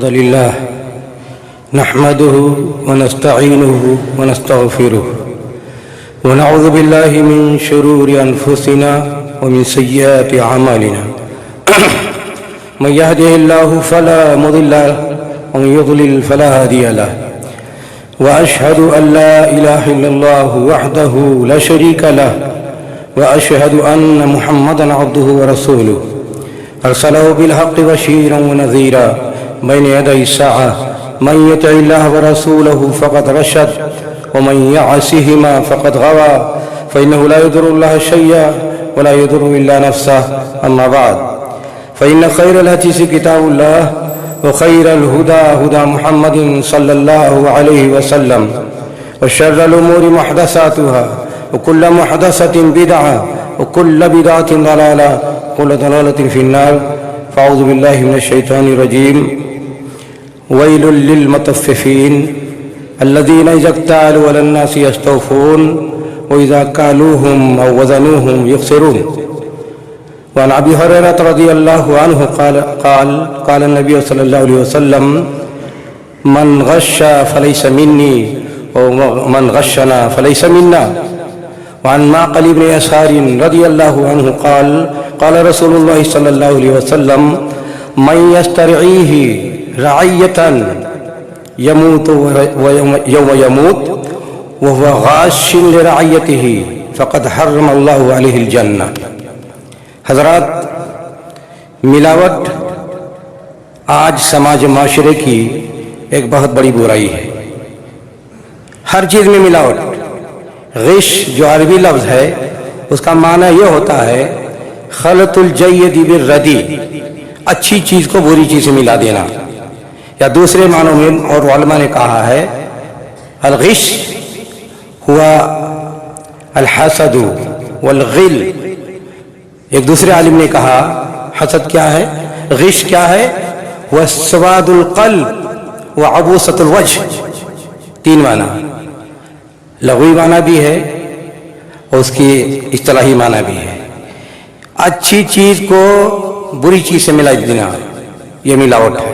الحمد لله نحمده ونستعينه ونستغفره ونعوذ بالله من شرور أنفسنا ومن سيئات أعمالنا من يهده الله فلا مضل له ومن يضلل فلا هادي له وأشهد أن لا إله إلا الله وحده لا شريك له وأشهد أن محمدا عبده ورسوله أرسله بالحق بشيرا ونذيرا بين يدي الساعة من يطع الله ورسوله فقد رشد ومن يعصهما فقد غوى فإنه لا يضر الله شيئا ولا يضر إلا نفسه أما بعد فإن خير الحديث كتاب الله وخير الهدى هدى محمد صلى الله عليه وسلم وشر الأمور محدثاتها وكل محدثة بدعة وكل بدعة ضلالة وكل ضلالة في النار فأعوذ بالله من الشيطان الرجيم ويل للمطففين الذين إذا اكتالوا على الناس يستوفون وإذا كالوهم أو وزنوهم يخسرون. وعن أبي هريرة رضي الله عنه قال النبي صلى الله عليه وسلم من غش فليس مني ومن غشنا فليس منا. وعن معقل بن يسار رضي الله عنه قال رسول الله صلى الله عليه وسلم من يسترعيه رعية يموت يوم يموت وهو غاش لرعيته فقد حرم الله عليه الجنة. حضرات، ملاوٹ آج سماج معاشرے کی ایک بہت بڑی برائی ہے. ہر چیز میں ملاوٹ. غش جو عربی لفظ ہے اس کا معنی یہ ہوتا ہے خلط الجید بالردی، اچھی چیز کو بری چیز سے ملا دینا. یا دوسرے معنوں میں اور علماء نے کہا ہے الغش ہوا الحسد والغل. ایک دوسرے عالم نے کہا حسد کیا ہے، غش کیا ہے، وہ سواد القلب وعبوسۃ الوجہ. تین معنی، لغوی معنی بھی ہے اور اس کی اصطلاحی معنی بھی ہے. اچھی چیز کو بری چیز سے ملا دینا، یہ ملاوٹ ہے.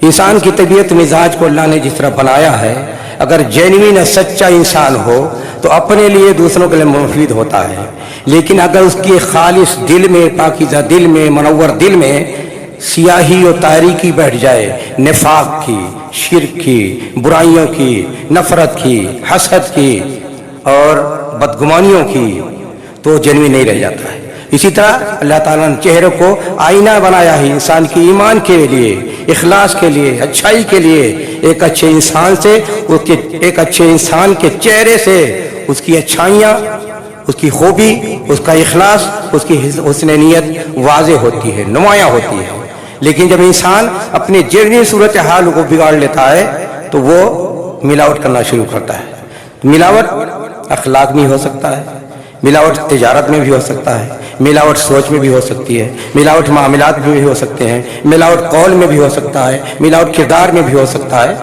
انسان کی طبیعت مزاج کو اللہ نے جس طرح بنایا ہے، اگر جینوین سچا انسان ہو تو اپنے لیے دوسروں کے لیے مفید ہوتا ہے. لیکن اگر اس کی خالص دل میں، پاکیزہ دل میں، منور دل میں سیاہی اور تاریکی بیٹھ جائے، نفاق کی، شرک کی، برائیوں کی، نفرت کی، حسد کی اور بدگمانیوں کی، تو جینوین نہیں رہ جاتا ہے. اسی طرح اللہ تعالیٰ نے چہرے کو آئینہ بنایا ہے انسان کی ایمان کے لیے، اخلاص کے لیے، اچھائی کے لیے. ایک اچھے انسان سے، ایک اچھے انسان کے چہرے سے اس کی اچھائیاں، اس کی خوبی، اس کا اخلاص، اس کی حسن نیت واضح ہوتی ہے، نمایاں ہوتی ہے. لیکن جب انسان اپنے جیونی صورتحال کو بگاڑ لیتا ہے تو وہ ملاوٹ کرنا شروع کرتا ہے. ملاوٹ اخلاق میں ہو سکتا ہے، ملاوٹ تجارت میں بھی ہو سکتا ہے، ملاوٹ سوچ میں بھی ہو سکتی ہے، ملاوٹ معاملات میں بھی ہو سکتے ہیں، ملاوٹ قول میں بھی ہو سکتا ہے، ملاوٹ کردار میں بھی ہو سکتا ہے.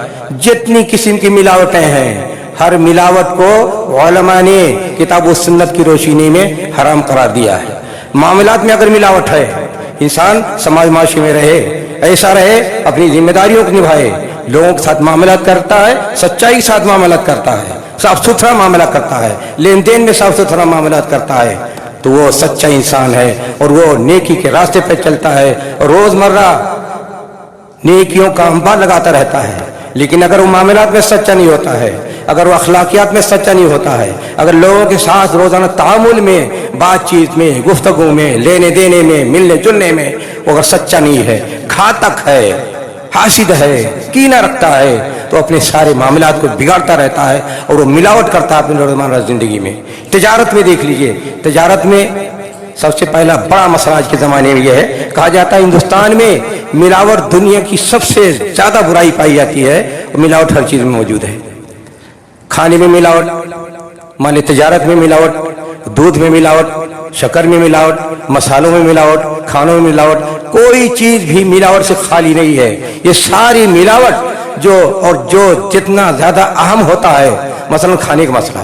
جتنی قسم کی ملاوٹیں ہیں، ہر ملاوٹ کو علماء نے کتاب و سنت کی روشنی میں حرام قرار دیا ہے. معاملات میں اگر ملاوٹ ہے، انسان سماج معاشرے میں رہے، ایسا رہے، اپنی ذمہ داریوں کو نبھائے، لوگوں کے ساتھ معاملات کرتا ہے، سچائی کے ساتھ معاملات کرتا ہے، صاف ستھرا معاملہ کرتا ہے، لین دین میں صاف ستھرا معاملات کرتا ہے، تو وہ سچا انسان ہے اور وہ نیکی کے راستے پہ چلتا ہے اور روزمرہ نیکیوں کا انبار لگاتا رہتا ہے. لیکن اگر وہ معاملات میں سچا نہیں ہوتا ہے، اگر وہ اخلاقیات میں سچا نہیں ہوتا ہے، اگر لوگوں کے ساتھ روزانہ تعامل میں، بات چیت میں، گفتگو میں، لینے دینے میں، ملنے جلنے میں وہ اگر سچا نہیں ہے، گھاتک ہے، حاسد ہے، کینہ رکھتا ہے، تو اپنے سارے معاملات کو بگاڑتا رہتا ہے اور وہ ملاوٹ کرتا ہے اپنی روزمرہ زندگی میں. تجارت میں دیکھ لیجئے، تجارت میں سب سے پہلا بڑا مسئلہ آج کے زمانے میں یہ ہے، کہا جاتا ہے ہندوستان میں ملاوٹ دنیا کی سب سے زیادہ برائی پائی جاتی ہے. ملاوٹ ہر چیز میں موجود ہے. کھانے میں ملاوٹ، مان لے تجارت میں ملاوٹ، دودھ میں ملاوٹ، شکر میں ملاوٹ، مسالوں میں ملاوٹ، کھانوں میں ملاوٹ. کوئی چیز بھی ملاوٹ سے خالی نہیں ہے. یہ ساری ملاوٹ جو جتنا زیادہ اہم ہوتا ہے، مثلا کھانے کا مسئلہ،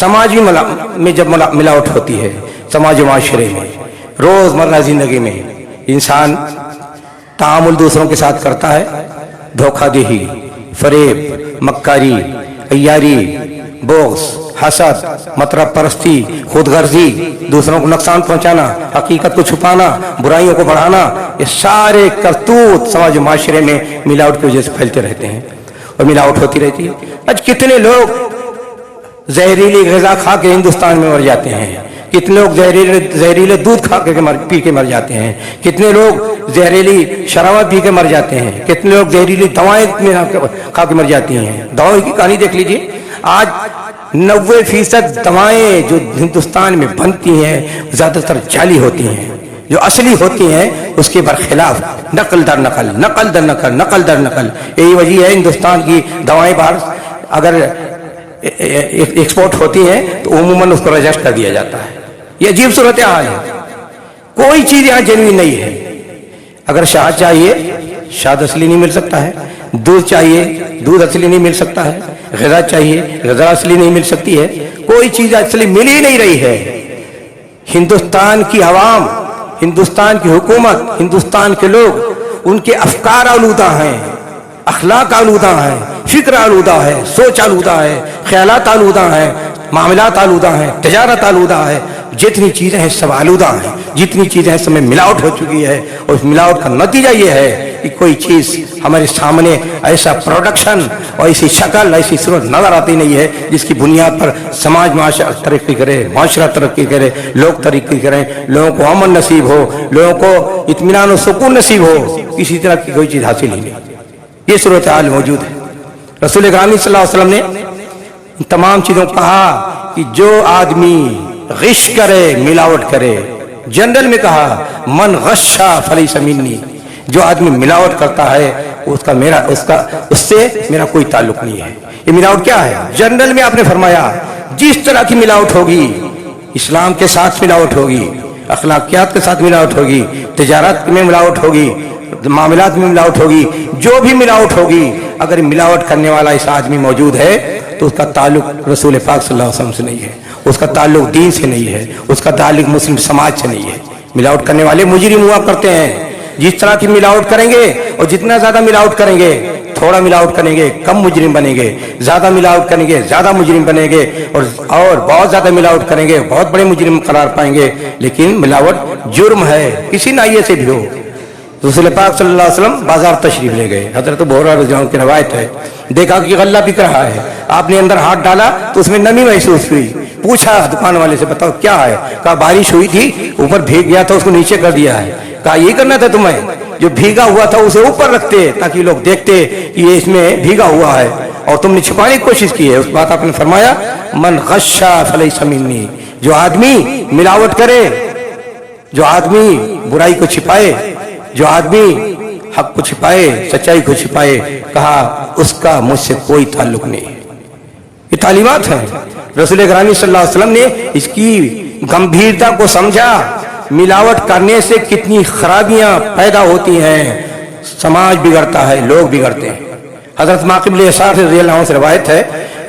سماجی میں جب ملاوٹ ہوتی ہے، سماج و معاشرے میں، روزمرہ زندگی میں انسان تعامل دوسروں کے ساتھ کرتا ہے، دھوکہ دہی، فریب، مکاری، عیاری، بغض، حسد، مطلب پرستی، خود غرضی، دوسروں کو نقصان پہنچانا، حقیقت کو چھپانا، برائیوں کو بڑھانا، یہ سارے کرتوت سماج و معاشرے میں ملاوٹ کی وجہ سے پھیلتے رہتے ہیں اور ملاوٹ ہوتی رہتی ہے۔ آج کتنے لوگ زہریلی غذا کھا کے ہندوستان میں مر جاتے ہیں، کتنے لوگ زہریلے دودھ کھا کے پی کے مر جاتے ہیں، کتنے لوگ زہریلی شراب پی کے مر جاتے ہیں، کتنے لوگ زہریلی دوائیں کھا کے مر جاتی ہیں۔ دواؤں کی کہانی دیکھ لیجئے، آج 90% دوائیں جو ہندوستان میں بنتی ہیں زیادہ تر جعلی ہوتی ہیں، جو اصلی ہوتی ہیں اس کے برخلاف نقل در نقل، نقل در نقل، نقل در نقل۔ یہی وجہ ہے ہندوستان کی دوائیں باہر اگر ایکسپورٹ ہوتی ہیں تو عموماً اس کو رجسٹر کر دیا جاتا ہے۔ یہ عجیب صورتحال ہے، کوئی چیز یہاں جنوین نہیں ہے۔ اگر شہد چاہیے، شہد اصلی نہیں مل سکتا ہے، دودھ چاہیے، دودھ اصلی نہیں مل سکتا ہے، غذا چاہیے، غذا اصلی نہیں مل سکتی ہے، کوئی چیز اصلی مل ہی نہیں رہی ہے۔ ہندوستان کی عوام، ہندوستان کی حکومت، ہندوستان کے لوگ، ان کے افکار آلودہ ہیں، اخلاق آلودہ ہیں، فکر آلودہ ہے، سوچ آلودہ ہے، خیالات آلودہ ہیں، معاملات آلودہ ہیں، تجارت آلودہ ہے، جتنی چیزیں ہیں سب آلودہ ہیں، جتنی چیزیں ہیں سب میں ملاوٹ ہو چکی ہے، اور اس ملاوٹ کا نتیجہ یہ ہے کہ کوئی چیز ہمارے سامنے ایسا پروڈکشن اور ایسی شکل، ایسی صورت نظر آتی نہیں ہے جس کی بنیاد پر سماج معاشرہ ترقی کرے، معاشرہ ترقی کرے، لوگ ترقی کریں، لوگوں کو امن نصیب ہو، لوگوں کو اطمینان و سکون نصیب ہو، کسی طرح کی کوئی چیز حاصل ہی نہیں۔ یہ صورتحال موجود ہے۔ رسول اکرم صلی اللہ علیہ وسلم نے ان تمام چیزوں کو کہا کہ جو آدمی غش کرے، ملاوٹ کرے، جنرل میں کہا من غشا فلیس منی، جو آدمی ملاوٹ کرتا ہے اس سے میرا کوئی تعلق نہیں ہے۔ یہ ملاوٹ کیا ہے؟ جنرل میں آپ نے فرمایا جس طرح کی ملاوٹ ہوگی، اسلام کے ساتھ ملاوٹ ہوگی، اخلاقیات کے ساتھ ملاوٹ ہوگی، تجارت میں ملاوٹ ہوگی، معاملات میں ملاوٹ ہوگی، جو بھی ملاوٹ ہوگی، اگر ملاوٹ کرنے والا اس آدمی موجود ہے تو اس کا تعلق رسول پاک صلی اللہ علیہ وسلم سے نہیں ہے، اس کا تعلق دین سے نہیں ہے، اس کا تعلق مسلم سماج سے نہیں ہے۔ ملاوٹ کرنے والے مجرم ہوا کرتے ہیں۔ جس طرح کی ملاوٹ کریں گے اور جتنا زیادہ ملاوٹ کریں گے، تھوڑا ملاوٹ کریں گے کم مجرم بنیں گے، زیادہ ملاوٹ کریں گے زیادہ مجرم بنیں گے، اور بہت زیادہ ملاوٹ کریں گے بہت بڑے مجرم قرار پائیں گے۔ لیکن ملاوٹ جرم ہے، کسی ناحیے سے بھی ہو۔ رسول پاک صلی اللہ علیہ وسلم بازار تشریف لے گئے، حضرت ابو ہریرہ رضی اللہ عنہ کی روایت ہے، دیکھا کہ غلہ بک رہا ہے، آپ نے اندر ہاتھ ڈالا تو اس میں نمی محسوس ہوئی، پوچھا دکان والے سے بتاؤ کیا ہے؟ کہا بارش ہوئی تھی، اوپر بھیگ گیا تھا، اس کو نیچے کر دیا ہے۔ کہا یہ کرنا تھا تمہیں، جو بھیگا ہوا تھا اسے اوپر رکھتے تاکہ لوگ دیکھتے کہ یہ اس میں بھیگا ہوا ہے، اور تم نے چھپانے کی کوشش کی ہے۔ اس بات آپ نے فرمایا من غشا فلیس منی، جو آدمی ملاوٹ کرے، جو آدمی برائی کو چھپائے، جو آدمی حق کو چھپائے، سچائی کو چھپائے، کہا اس کا مجھ سے کوئی تعلق نہیں۔ یہ تعلیمات ہیں۔ رسول اکرم صلی اللہ علیہ وسلم نے اس کی گمبھیرتا کو سمجھا، ملاوٹ کرنے سے کتنی خرابیاں پیدا ہوتی ہیں، سماج بگڑتا ہے، لوگ بگڑتے ہیں۔ حضرت ماقبل یسار رضی اللہ عنہ سے روایت ہے،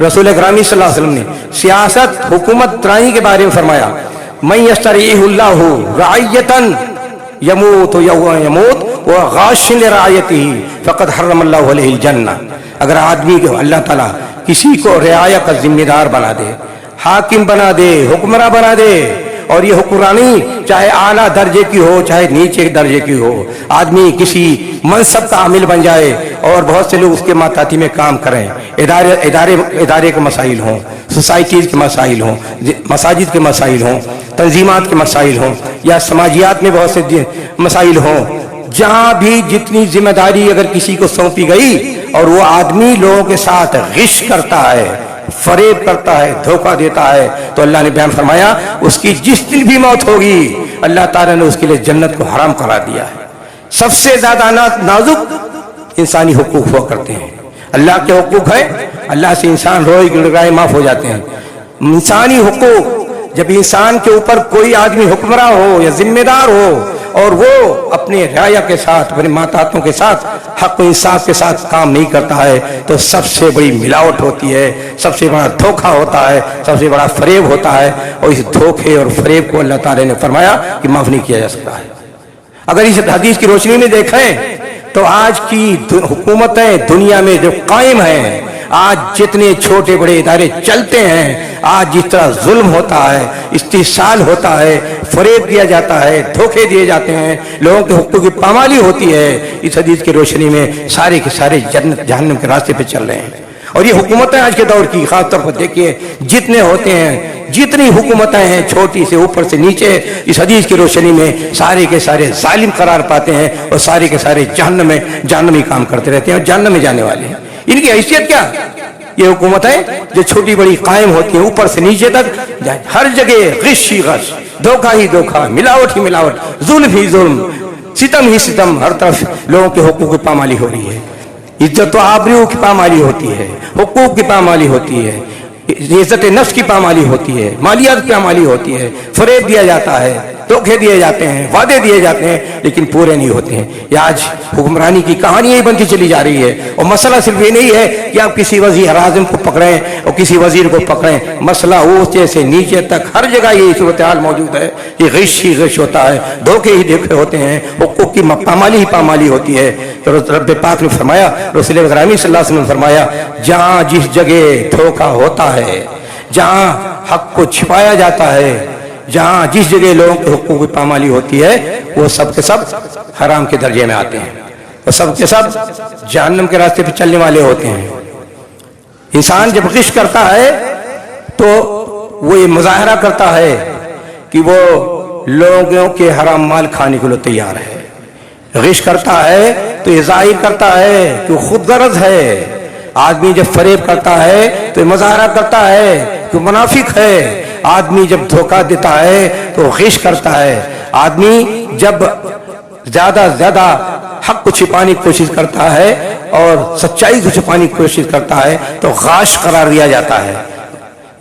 رسول اکرم صلی اللہ علیہ وسلم نے سیاست، حکومت رانی کے بارے میں فرمایا من یستریح اللہ رعیتا یموت یموت وغاش لرعیتہ فقد حرم اللہ علیہ الجنہ۔ اگر آدمی کو اللہ تعالیٰ کسی کو رعایا کا ذمہ دار بنا دے، حاکم بنا دے، حکمراں بنا دے، اور یہ حکمرانی چاہے اعلیٰ درجے کی ہو چاہے نیچے درجے کی ہو، آدمی کسی منصب کا عامل بن جائے اور بہت سے لوگ اس کے ماتحتی میں کام کریں، ادارے کے مسائل ہوں، سوسائٹیز کے مسائل ہوں، مساجد کے مسائل ہوں، تنظیمات کے مسائل ہوں، یا سماجیات میں بہت سے مسائل ہوں، جہاں بھی جتنی ذمہ داری اگر کسی کو سونپی گئی اور وہ آدمی لوگوں کے ساتھ غش کرتا ہے، فریب کرتا ہے، دھوکہ دیتا ہے، تو اللہ نے بیان فرمایا اس کی جس دن بھی موت ہوگی اللہ تعالیٰ نے اس کے لیے جنت کو حرام قرار دیا ہے۔ سب سے زیادہ نازک انسانی حقوق ہوا کرتے ہیں، اللہ کے حقوق ہیں، اللہ سے انسان روئے گڑگڑائے معاف ہو جاتے ہیں۔ انسانی حقوق، جب انسان کے اوپر کوئی آدمی حکمراں ہو یا ذمہ دار ہو اور وہ اپنے رعایا کے ساتھ، اپنے ماتحتوں کے ساتھ حق و انصاف کے ساتھ کام نہیں کرتا ہے تو سب سے بڑی ملاوٹ ہوتی ہے، سب سے بڑا دھوکہ ہوتا ہے، سب سے بڑا فریب ہوتا ہے، اور اس دھوکے اور فریب کو اللہ تعالی نے فرمایا کہ معاف نہیں کیا جا سکتا ہے۔ اگر اس حدیث کی روشنی میں دیکھیں تو آج کی حکومتیں دنیا میں جو قائم ہیں، آج جتنے چھوٹے بڑے ادارے چلتے ہیں، آج جس طرح ظلم ہوتا ہے، استحصال ہوتا ہے، فریب دیا جاتا ہے، دھوکے دیے جاتے ہیں، لوگوں کے حقوق کی پامالی ہوتی ہے، اس حدیث کی روشنی میں سارے کے سارے جنت جہنم کے راستے پہ چل رہے ہیں۔ اور یہ حکومتیں آج کے دور کی خاص طور پر دیکھیے جتنے ہوتے ہیں، جتنی حکومتیں ہیں چھوٹی سے اوپر سے نیچے، اس حدیث کی روشنی میں سارے کے سارے ظالم قرار پاتے ہیں اور سارے کے سارے جہنمی کام کرتے رہتے ہیں اور جہنم میں جانے والے ہیں۔ ان کی حیثیت کیا؟ یہ حکومتیں جو چھوٹی بڑی قائم ہوتی ہیں اوپر سے نیچے تک، ہر جگہ غش ہی غش، دھوکہ ہی دھوکہ، ملاوٹ ہی ملاوٹ، ظلم ہی ظلم، ستم ہی ستم، ہر طرف لوگوں کے حقوق کی پامالی ہو رہی ہے، عزت و آبرو کی پامالی ہوتی ہے، حقوق کی پامالی ہوتی ہے، عزت نفس کی پامالی ہوتی ہے، مالیات کی پامالی ہوتی ہے، فریب دیا جاتا ہے، دھوکے دیے جاتے ہیں، وعدے دیے جاتے ہیں لیکن پورے نہیں ہوتے ہیں۔ یہ آج حکمرانی کی کہانی یہی بنتی چلی جا رہی ہے، اور مسئلہ صرف یہ نہیں ہے کہ آپ کسی وزیر اعظم کو پکڑیں اور کسی وزیر کو پکڑیں، مسئلہ اوپر سے نیچے تک ہر جگہ یہ صورتحال موجود ہے۔ یہ غش ہی غش ہوتا ہے، دھوکے ہی دھوکے ہوتے ہیں، حقوق کی پامالی ہی پامالی ہوتی ہے۔ تو رب پاک نے فرمایا، رسول اکرم صلی اللہ علیہ وسلم نے فرمایا، جہاں جس جگہ دھوکہ ہوتا ہے، جہاں حق کو چھپایا جاتا ہے، جہاں جس جگہ لوگوں کے حقوق کی پامالی ہوتی ہے، وہ سب کے سب حرام کے درجے میں آتے ہیں، وہ سب کے سب جہنم کے راستے پہ چلنے والے ہوتے ہیں۔ انسان جب غش کرتا ہے تو وہ یہ مظاہرہ کرتا ہے کہ وہ لوگوں کے حرام مال کھانے کے لیے تیار ہے، غش کرتا ہے تو یہ ظاہر کرتا ہے کہ وہ خود غرض ہے۔ آدمی جب فریب کرتا ہے تو یہ مظاہرہ کرتا ہے کہ منافق ہے۔ آدمی جب دھوکہ دیتا ہے تو غش کرتا ہے۔ آدمی جب زیادہ زیادہ حق کو چھپانے کی کوشش کرتا ہے اور سچائی کو چھپانے کی کوشش کرتا ہے تو غاش قرار دیا جاتا ہے۔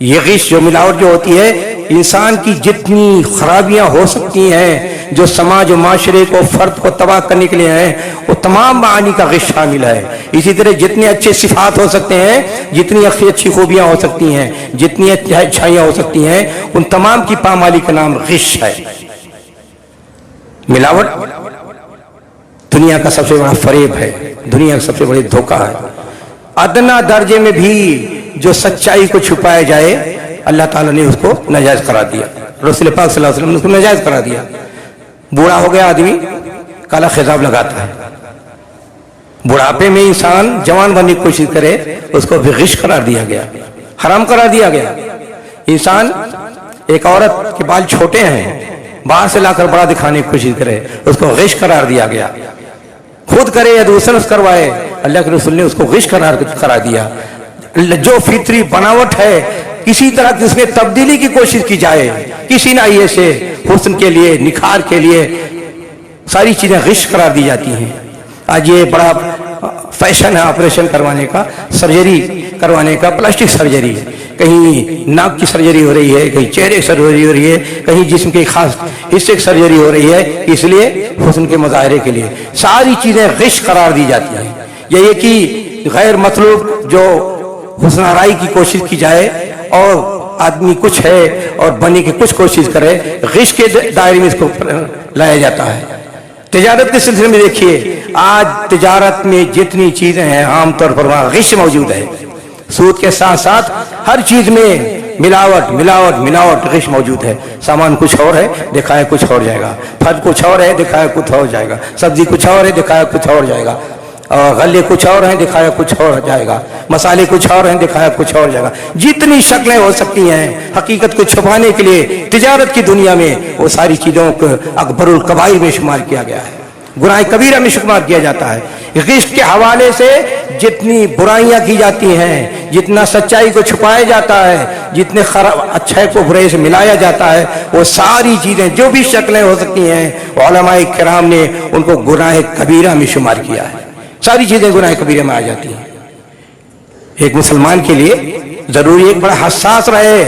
یہ غش جو ملاوٹ جو ہوتی ہے، انسان کی جتنی خرابیاں ہو سکتی ہیں جو سماج و معاشرے کو، فرد کو تباہ کرنے کے لیے ہیں، وہ تمام معانی کا غش شامل ہے۔ اسی طرح جتنے اچھے صفات ہو سکتے ہیں، جتنی اچھی خوبیاں ہو سکتی ہیں، جتنی اچھائیاں ہو سکتی ہیں، ان تمام کی پامالی کا نام غش ہے۔ ملاوٹ دنیا کا سب سے بڑا فریب ہے، دنیا کا سب سے بڑی دھوکہ ہے۔ ادنا درجے میں بھی جو سچائی کو چھپایا جائے، اللہ تعالیٰ نے اس کو ناجائز قرار دیا، رسول پاک صلی اللہ علیہ وسلم نے اس کو ناجائز قرار دیا۔ بوڑھا ہو گیا آدمی کالا خضاب لگاتا ہے، بڑھاپے میں انسان جوان بننے کی کوشش کرے اس کو بھی غش قرار دیا گیا، حرام قرار دیا گیا۔ انسان ایک عورت کے بال چھوٹے ہیں، باہر سے لا کر بڑا دکھانے کی کوشش کرے اس کو غش قرار دیا گیا، خود کرے یا دوسرے سے کروائے، اللہ کے رسول نے اس کو غش قرار دیا۔ جو فطری بناوٹ ہے، کسی طرح کی اس میں تبدیلی کی کوشش کی جائے، کسی ناحیے سے حسن کے لیے، نکھار کے لیے، ساری چیزیں غش قرار دی جاتی ہیں۔ آج یہ بڑا فیشن ہے آپریشن کروانے کا، سرجری کروانے کا، پلاسٹک سرجری، کہیں ناک کی سرجری ہو رہی ہے، کہیں چہرے کی سرجری ہو رہی ہے، کہیں جسم کے خاص حصے کی سرجری ہو رہی ہے، اس لیے حسن کے مظاہرے کے لیے ساری چیزیں غش قرار دی جاتی ہیں۔ یہ کہ غیر مطلوب جو حسن آرائی کی کوشش کی جائے اور آدمی کچھ ہے اور بننے کی کچھ کوشش کرے، غش کے دائرے میں اس کو لایا جاتا ہے۔ تجارت کے سلسلے میں دیکھیے، آج تجارت میں جتنی چیزیں ہیں عام طور پر وہاں غش موجود ہے۔ سود کے ساتھ ساتھ ہر چیز میں ملاوٹ غش موجود ہے۔ سامان کچھ اور ہے، دکھایا کچھ اور جائے گا، پھل کچھ اور ہے، دکھایا کچھ اور جائے گا، سبزی کچھ اور ہے، دکھایا کچھ اور جائے گا، اور غلے کچھ اور ہیں، دکھایا کچھ اور جائے گا، مسالے کچھ اور ہیں، دکھایا کچھ اور جائے گا۔ جتنی شکلیں ہو سکتی ہیں حقیقت کو چھپانے کے لیے تجارت کی دنیا میں، وہ ساری چیزوں کو اکبر الکبائر میں شمار کیا گیا ہے، گناہ کبیرہ میں شمار کیا جاتا ہے۔ غش کے حوالے سے جتنی برائیاں کی جاتی ہیں، جتنا سچائی کو چھپایا جاتا ہے، جتنے اچھائی کو برے سے ملایا جاتا ہے، وہ ساری چیزیں جو بھی شکلیں ہو سکتی ہیں، علماء کرام نے ان کو گناہ کبیرہ میں شمار کیا ہے۔ ساری چیزیں گناہ کبیرہ میں آ جاتی ہیں۔ ایک مسلمان کے لیے ضروری ایک بڑا حساس رہے،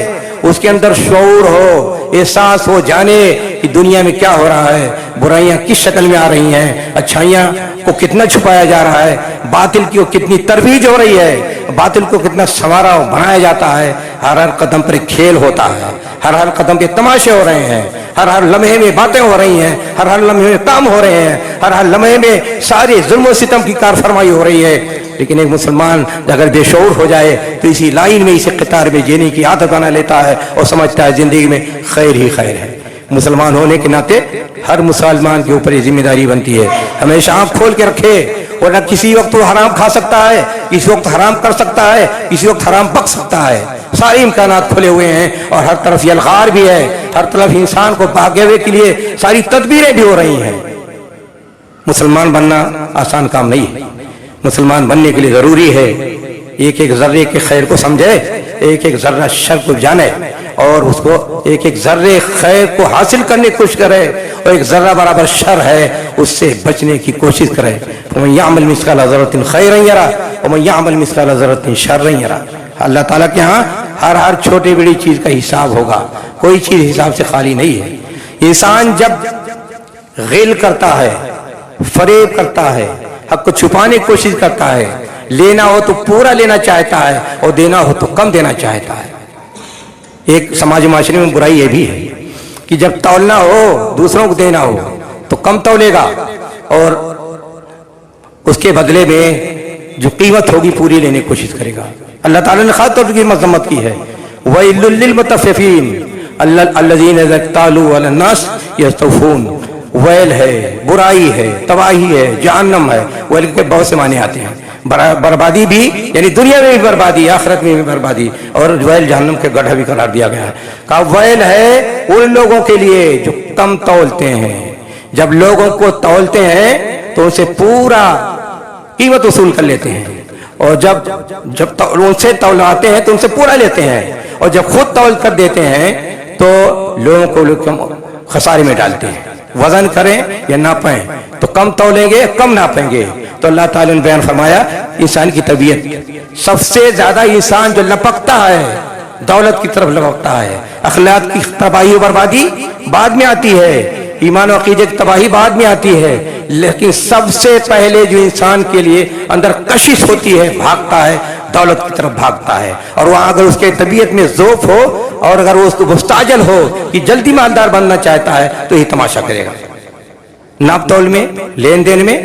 اس کے اندر شعور ہو، احساس ہو، جانے کہ دنیا میں کیا ہو رہا ہے، برائیاں کس شکل میں آ رہی ہیں، اچھائیاں کو کتنا چھپایا جا رہا ہے، باطل کی کتنی ترویج ہو رہی ہے، باطل کو کتنا سنوارا اور بنایا جاتا ہے، ہر قدم پر کھیل ہوتا ہے، ہر قدم پہ تماشے ہو رہے ہیں، ہر لمحے میں باتیں ہو رہی ہیں، ہر لمحے میں کام ہو رہے ہیں، ہر لمحے میں سارے ظلم و ستم کی کار فرمائی ہو رہی ہے۔ لیکن ایک مسلمان اگر بے شعور ہو جائے تو اسی لائن میں، اسی قطار میں جینے کی عادت بنا لیتا ہے اور سمجھتا ہے زندگی میں خیر ہی خیر ہے۔ مسلمان ہونے کے ناطے ہر مسلمان کے اوپر یہ ذمہ داری بنتی ہے، ہمیشہ آنکھ کھول کے رکھے، ورنہ کسی وقت وہ حرام کھا سکتا ہے، کسی وقت حرام کر سکتا ہے، کسی وقت حرام پک سکتا ہے، سارے امکانات کھلے ہوئے ہیں، اور ہر طرف یلغار بھی ہے، ہر طرف انسان کو بھاگے ہوئے کے لیے ساری تدبیریں بھی ہو رہی ہیں۔ مسلمان بننا آسان کام نہیں ہے، مسلمان بننے کے لیے ضروری ہے ایک ایک ذرے کے خیر کو سمجھے، ایک ایک ذرہ شر کو جانے، اور اس کو ایک ایک ذرے خیر کو حاصل کرنے کی کوشش کرے، اور ایک ذرہ برابر شر ہے اس سے بچنے کی کوشش کرے۔ وَمَن يَعْمَلْ مِثْقَالَ ذَرَّةٍ خَيْرًا يَرَهُ وَمَن يَعْمَلْ مِثْقَالَ ذَرَّةٍ شَرًّا يَرَهُ۔ اللہ تعالیٰ کے ہاں ہر چھوٹی بڑی چیز کا حساب ہوگا، کوئی چیز حساب سے خالی نہیں ہے۔ انسان جب غل کرتا ہے، فریب کرتا ہے، حق کو چھپانے کی کوشش کرتا ہے، لینا ہو تو پورا لینا چاہتا ہے اور دینا ہو تو کم دینا چاہتا ہے۔ ایک سماج معاشرے میں برائی یہ بھی ہے کہ جب تولنا ہو، دوسروں کو دینا ہو تو کم تولے گا، اور اس کے بدلے میں جو قیمت ہوگی پوری لینے کی کوشش کرے گا۔ اللہ تعالیٰ نے خاص طور پر مذمت کی ہے، وَيْلٌ لِّلْمُطَفِّفِينَ الَّذِينَ إِذَا اكْتَالُوا عَلَى النَّاسِ يَسْتَوْفُونَ۔ ویل ہے، برائی ہے، تباہی ہے، جہنم ہے۔ ویل کے بہت سے معنی آتے ہیں، بربادی بھی، یعنی دنیا میں بھی بربادی، آخرت میں بھی بربادی، اور ویل جہنم کے گڑھا بھی قرار دیا گیا ہے۔ کہا ویل ہے ان لوگوں کے لیے جو کم تولتے ہیں، جب لوگوں کو تولتے ہیں تو ان سے پورا قیمت وصول کر لیتے ہیں، اور جب ان سے تولاتے ہیں تو ان سے پورا لیتے ہیں، اور جب خود تول کر دیتے ہیں تو لوگوں کو خسارے میں ڈالتے ہیں۔ وزن کریں یا ناپیں تو کم تولیں گے، کم ناپیں گے۔ تو اللہ تعالیٰ نے بیان فرمایا انسان کی طبیعت، سب سے زیادہ انسان جو لپکتا ہے دولت کی طرف لپکتا ہے، اخلاق کی تباہی و بربادی بعد میں آتی ہے، ایمان و عقیدے کی تباہی بعد میں آتی ہے، لیکن سب سے پہلے جو انسان کے لیے اندر کشش ہوتی ہے، بھاگتا ہے، دولت کی طرف بھاگتا ہے۔ اور وہاں اگر اس کے طبیعت میں ذوق ہو، اور اگر وہ اس کو مستعجل ہو کہ جلدی مالدار بننا چاہتا ہے تو یہ تماشا کرے گا، ناپ تول میں، لین دین میں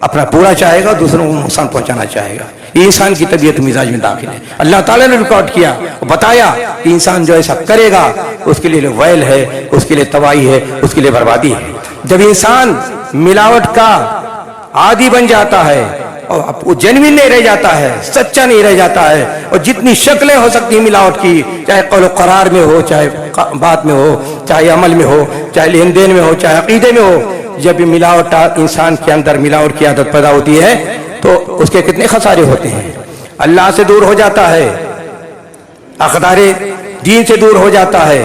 اپنا پورا چاہے گا، دوسروں کو نقصان پہنچانا چاہے گا۔ یہ انسان کی طبیعت مزاج میں داخل ہے۔ اللہ تعالیٰ نے ریکارڈ کیا، بتایا کہ انسان جو ایسا کرے گا اس کے لیے ویل ہے، اس کے لیے تباہی ہے، اس کے لیے بربادی ہے۔ جب انسان ملاوٹ کا عادی بن جاتا ہے اور وہ جنوین نہیں رہ جاتا ہے، سچا نہیں رہ جاتا ہے، اور جتنی شکلیں ہو سکتی ہیں ملاوٹ کی، چاہے قول و قرار میں ہو، چاہے بات میں ہو، چاہے عمل میں ہو، چاہے لین دین میں ہو، چاہے عقیدے میں ہو، جب یہ ملاوٹ انسان کے اندر ملاوٹ کی عادت پیدا ہوتی ہے تو اس کے کتنے خسارے ہوتے ہیں۔ اللہ سے دور ہو جاتا ہے، اقدار دین سے دور ہو جاتا ہے،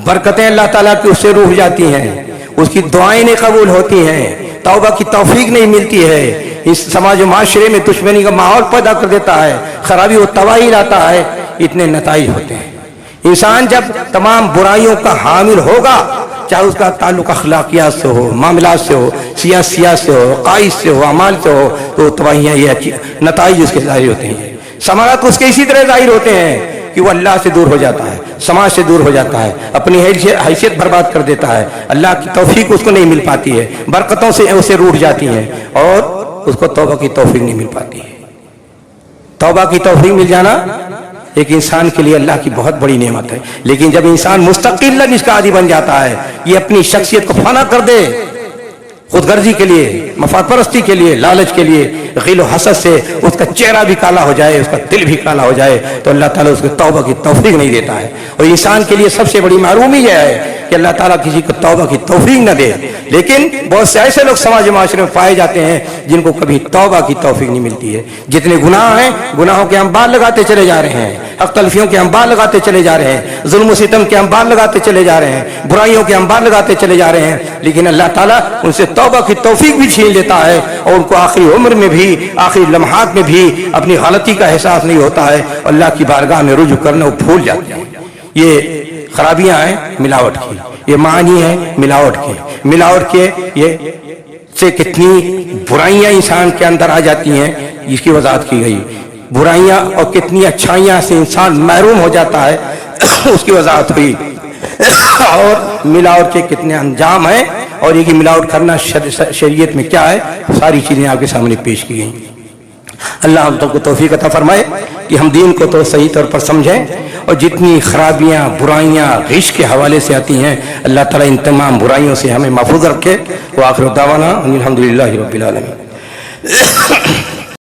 برکتیں اللہ تعالیٰ کی اس سے روح جاتی ہیں، اس کی دعائیں نہیں قبول ہوتی ہیں، توبہ کی توفیق نہیں ملتی ہے، اس سماج و معاشرے میں دشمنی کا ماحول پیدا کر دیتا ہے، خرابی و تباہی لاتا ہے۔ اتنے نتائج ہوتے ہیں۔ انسان جب تمام برائیوں کا حامل ہوگا، چاہے اس کا تعلق اخلاقیات سے ہو، معاملات سے ہو، سیاست سے ہو، عقائد سے ہو، اعمال سے ہو، تو تباہیاں یہ نتائج اس کے ظاہر ہوتے ہیں۔ ثمرات اس کے اسی طرح ظاہر ہوتے ہیں کہ وہ اللہ سے دور ہو جاتا ہے، سماج سے دور ہو جاتا ہے، اپنی حیثیت برباد کر دیتا ہے، اللہ کی توفیق اس کو نہیں مل پاتی ہے، برکتوں سے اسے روٹ جاتی ہیں، اور اس کو توبہ کی توفیق نہیں مل پاتی ہے۔ توبہ کی توفیق مل جانا ایک انسان کے لیے اللہ کی بہت بڑی نعمت ہے، لیکن جب انسان مستقل اس کا عادی بن جاتا ہے، یہ اپنی شخصیت کو فنا کر دے، خود غرضی کے لیے، مفاد پرستی کے لیے، لالچ کے لیے، غل و حسد سے اس کا چہرہ بھی کالا ہو جائے، اس کا دل بھی کالا ہو جائے، تو اللہ تعالیٰ اس کو توبہ کی توفیق نہیں دیتا ہے۔ اور انسان کے لیے سب سے بڑی محرومی یہ ہے کہ اللہ تعالیٰ کسی کو توبہ کی توفیق نہ دے۔ لیکن بہت سے ایسے لوگ سماج معاشرے میں پائے جاتے ہیں جن کو کبھی توبہ کی توفیق نہیں ملتی ہے۔ جتنے گناہ ہیں، گناہوں کے انبار لگاتے چلے جا رہے ہیں، حق تلفیوں کے انبار لگاتے چلے جا رہے ہیں، ظلم و ستم کے انبار لگاتے چلے جا رہے ہیں، برائیوں کے انبار لگاتے چلے جا رہے ہیں، لیکن اللہ تعالیٰ ان سے توبہ کی توفیق بھی چھین لیتا ہے، اور ان کو آخری عمر میں بھی، آخری لمحات میں بھی اپنی غلطی کا احساس نہیں ہوتا ہے، اللہ کی بارگاہ میں رجوع کرنا وہ بھول جاتے ہیں۔ یہ خرابیاں ہیں ملاوٹ کی، یہ معانی ہیں ملاوٹ کے، ملاوٹ کے یہ سے کتنی برائیاں انسان کے اندر آ جاتی ہیں اس کی وضاحت کی گئی، برائیاں اور کتنی اچھائیاں سے انسان محروم ہو جاتا ہے اس کی وضاحت ہوئی، اور ملاوٹ کے کتنے انجام ہیں اور یہ کہ ملاوٹ کرنا شریعت میں کیا ہے، ساری چیزیں آپ کے سامنے پیش کی گئیں۔ اللہ ہم سب کو توفیق عطا فرمائے کہ ہم دین کو تو صحیح طور پر سمجھیں، اور جتنی خرابیاں برائیاں غش کے حوالے سے آتی ہیں اللہ تعالیٰ ان تمام برائیوں سے ہمیں محفوظ رکھے۔ وآخر دعوانا ان الحمدللہ رب العالمین۔